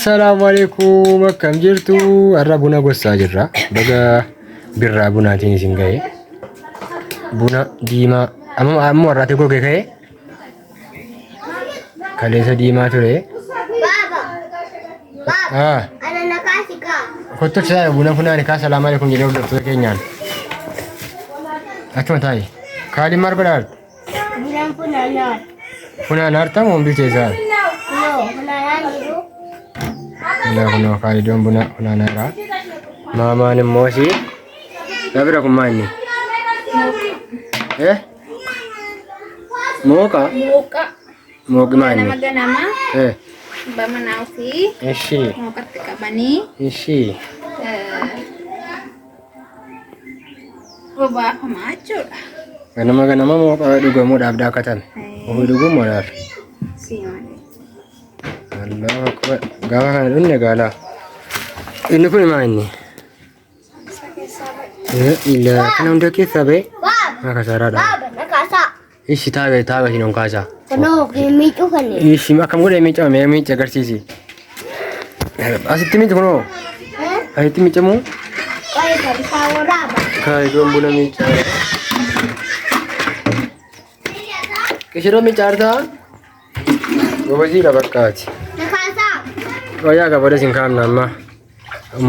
السلام عليكم كم جرتو الربنا قصة جرا بقى برا بنا تيني سنجاي بنا ديما أمم وراتي كو كي كاليسا ديما تري بابا أنا نكاسيكا كنت تسايا بنا فنا نكاس السلام عليكم جلو دكتور كينيان أكما تاي كالي مار بدار بنا فنا نار فنا نار تام بيتزار no فنا نار لا كنا كالي دوم بنا فنا نار ماما نموسي نبركم ماني eh موكا موكا ماني nama eh bamanausi ishi mau ketika bani ishi rubah pemacur ganama mooqa dhugamu dhaabdaa katan ofii dhugumu laal si mali Allahu akbar gaafa kana dhunne gaala inni kun maa inni ila kana hunda keessa ba'e maa kasaaraadha بابا نكاسا ishi taabe sinon kaasa no miicu kanne ishi akkam godhee miicama mee miica agarsiisi asitti miica kunoo asitti miicamu ay kadi sawaraba kaayidoon buna miica kishiroo miicaartaa gobasiidha bakkaati nakasa wayyaa gabada sin kaamna amma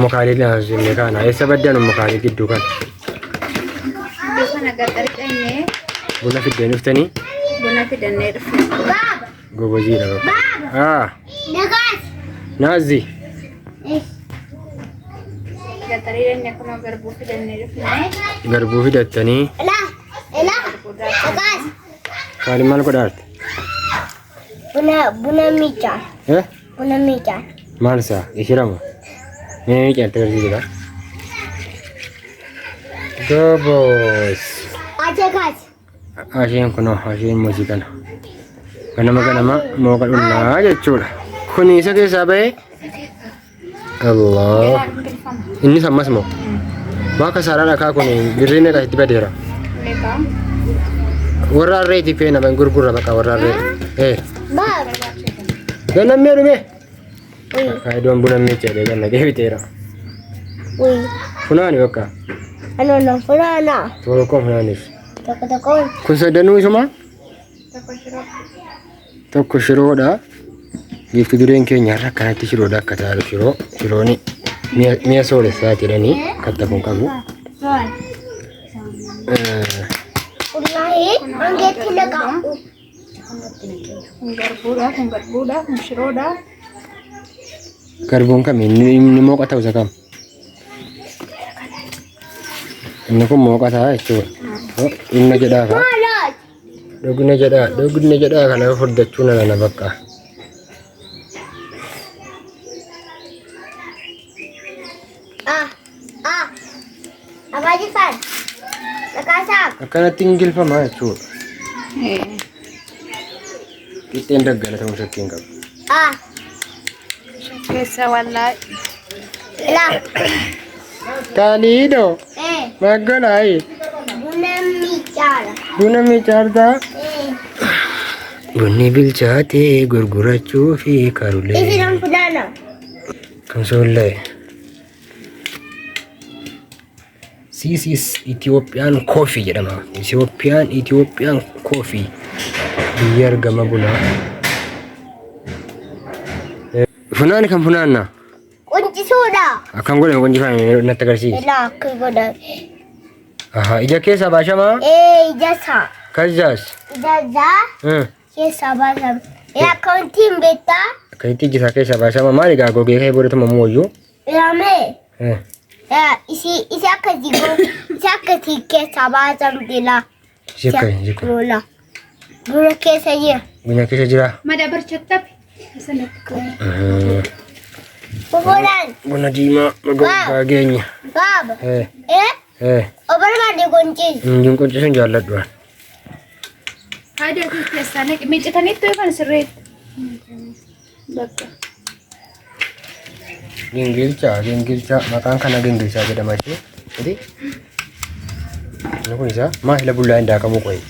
mukaalii laansinne kana eessa baddaan mukaalii gidduu kan bukan agar terkene buna fiddeen dhuftanii buna fidane dhufne baba gobasiidha bakka baba nakas naazi gatari dan aku mau garbu fidane dhufne garbuu fidattanii ela nakas kaali maal godhaarte buna miica eh buna miica maal isaa ishirama mee miicaarte agarsiisudha gobos ajakas asheen kunoo asheen muuziqana ganama mooqa dhunnaa jechuudha kuni isa keessaa ba'e Allah inni sammas moo waa kasaaraa dhakaa kun birrii meeqa itti badeera mereka warra harreetiif feena ban gurgurra bakka warra harree baba gannammee dhume uy kaayidoon buna miiceedhe ganna deebiteera uy funaani bakka ano no fulana tokkoon funaaniif toko kun saddanuu isuma toko shirok tokko shiroodha giifti dureen keenya har'a akkanatti shiroodha akka taa'u shirooni mi'a soolessaa jedhanii katta kun qabu wallahi angetti laqa'u garbu dah shiro dah garbuun kam inni mooqa ta'u isa kam inni kun mooqa ta'a jechuudha inni jedhaa ka malat dhugna jedhaa kana furdachuu nana bakka apa jisan nakasak akkanatti ingilfamaa jechuudha qixxeen daggala ta'uu shakkiin qabu kesa wallahi la taaliidho maggolaayi buna miicaartaa bunni bilchaatee gurgurachuu fi karulee isiran fulana kamsoollee This is Ethiopian coffee jedhama. Ethiopian coffee. Biyya argama bunaa. Funaani kan funaanna? quncisuudha Akkam godhame quncifame natti agarsiisi. ila akka godhame Aha, ija keessa baashamaa? ijasa Kajjaas? ijaza keessa baasama akkauntiin beektaa Akkamitti ija isaa keessa baashamaa? Maali egaa gogee ka'ee boodatamu ammoo ilame isi akkasii keessa baasamtila rola buna keessa jira buna keessa jira. madabar cetap bubuudhaan Buna diimaa gogaa geenya. baaba obarbaade quncisu Injiin quncisuun jaalladhuudhaan. ada kesa nek micetan itu kan seret bakka Gingilchaa maqaan kana gingilchaa jedhama ishee. Jadi ini kun isa maahila bullaa indaa qabu qoyi.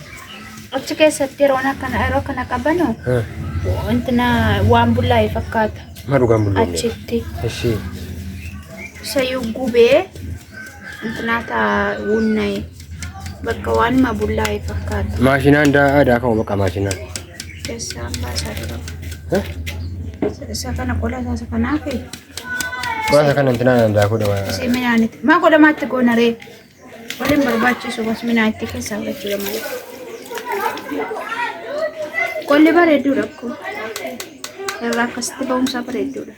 achi keessatti yeroo kana qabanu wantina waan bullaa'e fakkaata. Maru kan bullo. achitti Eshi. sayyuu gubee intinaata wunna'e bakka waanuma bullaa'e fakkaata. Maashinaan aadaa kan bakka maashinaan. Keessaan baasaa dura. Isa kana qola isa kanaafi. Qola kana intinaan daakuu dha. Isee minaanitti. Maa godhamaatti goonaree. Waliin barbaachisu bas minaanitti keessaa fudhachuudha malee. Qolli bareedduudha akkuma. Irraa akkasitti ba'umsaa bareedduudha.